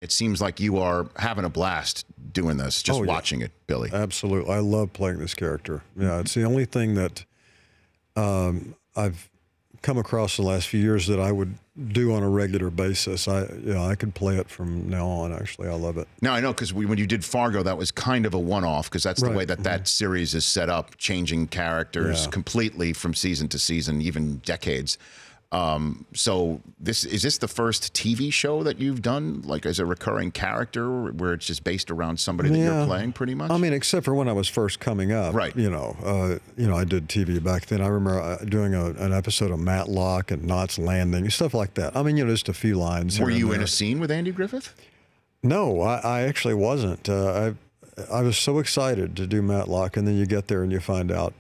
It seems like you are having a blast doing this, just watching it, Billy. Absolutely. I love playing this character. Yeah, it's the only thing that I've come across the last few years that I would do on a regular basis. I could play it from now on, actually. I love it. Now, I know because when you did Fargo, that was kind of a one-off because that's the way that that series is set up, changing characters completely from season to season, even decades. So is this the first TV show that you've done, like as a recurring character, where it's just based around somebody that you're playing, pretty much? I mean, except for when I was first coming up, right? You know, I did TV back then. I remember doing an episode of Matlock and Knots Landing, stuff like that. I mean, just a few lines. Were you in a scene with Andy Griffith? No, I actually wasn't. I was so excited to do Matlock, and then you get there and you find out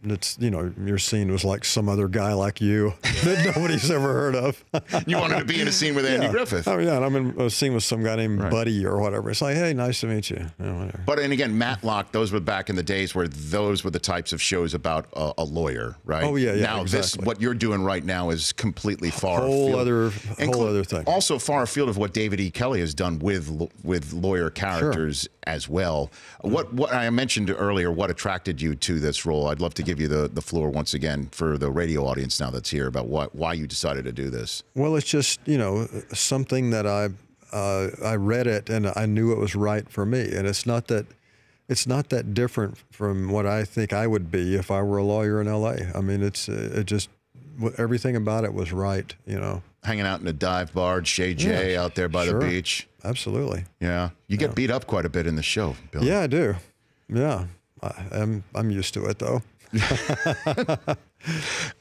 it's, your scene was like some other guy like you that nobody's ever heard of. You wanted to be in a scene with Andy Griffith. Oh, yeah, and I'm in a scene with some guy named Buddy or whatever. It's like, hey, nice to meet you. Whatever. But, and again, Matlock, those were back in the days where those were the types of shows about a lawyer, right? Oh, yeah, Now, exactly. what you're doing right now is completely far whole afield. Whole other thing. Also far afield of what David E. Kelley has done with lawyer characters as well. What I mentioned earlier, what attracted you to this role? I'd love to give you the floor once again for the radio audience now that's here about why you decided to do this. Well, it's just, something that I read it and I knew it was right for me. And it's not that different from what I think I would be if I were a lawyer in L.A. I mean, it just everything about it was right, Hanging out in a dive bar, Shay J out there by the beach. Absolutely. Yeah. You get beat up quite a bit in the show, Bill. Yeah, I do. Yeah. I'm used to it, though.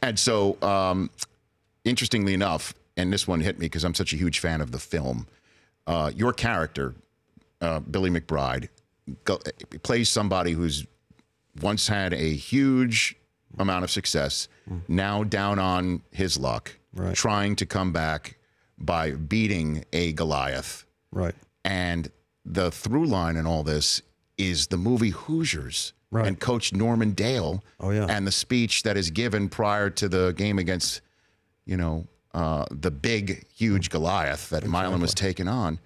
And so, interestingly enough, and this one hit me because I'm such a huge fan of the film, your character, Billy McBride, plays somebody who's once had a huge amount of success, now down on his luck, trying to come back by beating a Goliath. Right. And the through line in all this is the movie Hoosiers. Right. And Coach Norman Dale, and the speech that is given prior to the game against, the big, huge Goliath that Milan was taking on,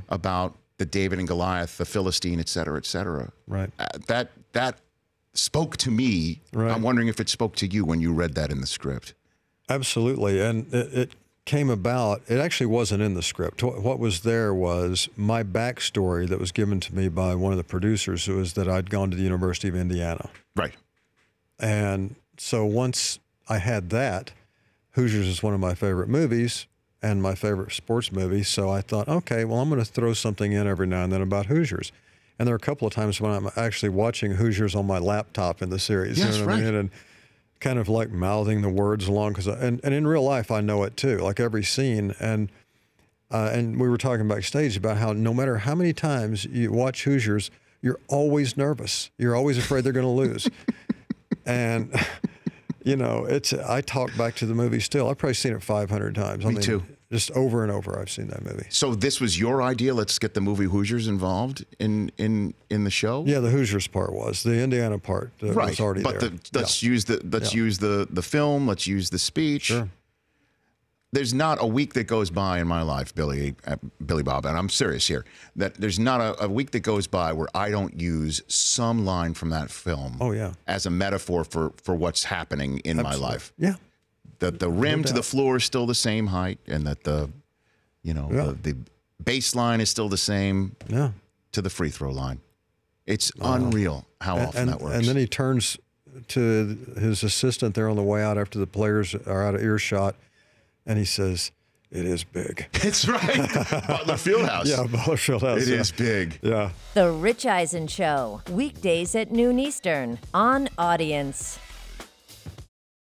about the David and Goliath, the Philistine, et cetera, et cetera. Right. That spoke to me. Right. I'm wondering if it spoke to you when you read that in the script. Absolutely, and it came about. It actually wasn't in the script. What was there was my backstory that was given to me by one of the producers, who was that I'd gone to the University of Indiana. Right. And so once I had that, Hoosiers is one of my favorite movies and my favorite sports movie. So I thought, okay, well, I'm going to throw something in every now and then about Hoosiers. And there are a couple of times when I'm actually watching Hoosiers on my laptop in the series. Yes, I mean? And kind of like mouthing the words along, and in real life I know it too, like every scene. And we were talking backstage about how no matter how many times you watch Hoosiers, you're always nervous. You're always afraid they're going to lose. And I talk back to the movie still. I've probably seen it 500 times. Me too. Just over and over, I've seen that movie. So this was your idea. Let's get the movie Hoosiers involved in the show. Yeah, the Hoosiers part was the Indiana part was already there. But let's use the film. Let's use the speech. Sure. There's not a week that goes by in my life, Billy Bob, and I'm serious here, that there's not a week that goes by where I don't use some line from that film as a metaphor for what's happening in my life. Yeah. That the rim to the floor is still the same height, and that the baseline is still the same to the free throw line. It's unreal how often that works. And then he turns to his assistant there on the way out after the players are out of earshot, and he says, "It is big." It's right. Butler Fieldhouse. Yeah, Butler Fieldhouse. It is big. Yeah. The Rich Eisen Show, weekdays at noon Eastern on Audience.